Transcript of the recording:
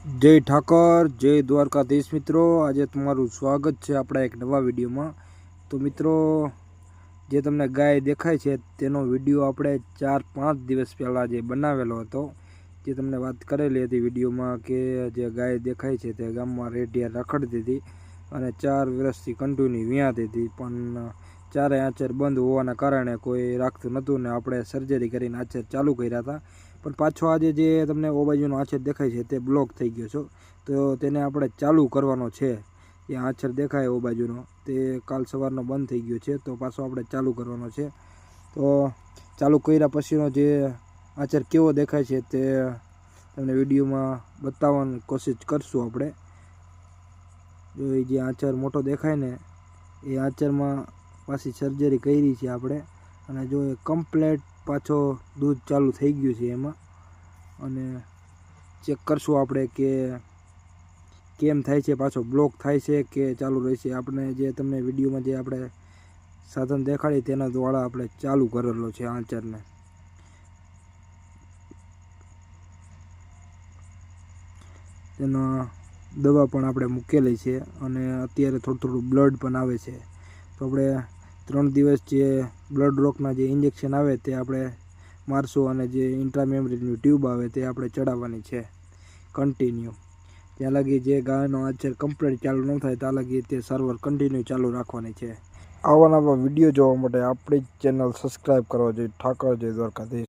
जय ठाकर जय द्वारकाधीश मित्रों। आज तमारू स्वागत है अपना एक नवा विडियो में। तो मित्रों जे तमने गाय देखाय छे तेनो विडियो आपणे 4-5 दिवस पहला जे बनावेलो हतो। जे तमने बात करेली हती विडियो में के जे गाय देखाय छे ते गाम में रेडिया रखड़ती हती अने 4 वर्षथी कंटिन्यू व्याती हती, पण चारे आचर बंद होवाना कारणे कोई राखतुं नहोतुं ने आपणे सर्जरी करीने आचर चालू कर्या हता। पण पाछो आज जे तमने ओ बाजुनो आचर देखाय छे ते ब्लॉक थई गयो छे, तो तेने आपणे चालू करवानो छे। ए आचर देखाय ओ बाजुनो ते काल सवारनो बंद थई गयो छे, तो पाछो आपणे चालू करवानो छे। तो चालू कर्या पछीनो जे आचर केवो देखाय छे ते तमने विडियोमां बताववानी कोशिश करशुं आपणे। जो ए जे आचर मोटो देखाय ने ए आचरमां पाછી सर्जरी करी छे आपणे अने जो ए कम्प्लीट पाछो दूध चालू थई गयुं छे एमां। अने चेक करशुं आपणे के केम थाय छे, पाछो ब्लॉक थाय छे के चालू रहे छे। आपणे जे तमने विडियोमां जे आपणे साधन देखाडी तेना द्वारा आपणे चालू करेलो छे आचरने। तेनो दवा पण आपणे मूकेली छे अने अत्यारे थोडुं ब्लड पण आवे छे। तो आपणे 3 दिवस जे ब्लड रोकना जे इंजेक्शन आवे ते आपणे मारशुं अने जे इंट्रामेमरीनी ट्यूब आवे ते आपणे चढ़ाववानी छे कंटिन्यू। त्यां लगी जे गायनो आचर कम्प्लीट चालू न थाय त्यां लगी ते सर्वर कंटिन्यू चालू राखवानी छे। आवा नवा विडियो जोवा माटे आपणी चेनल सब्सक्राइब करवा जोईए। ठाकर जय द्वारकाधीश।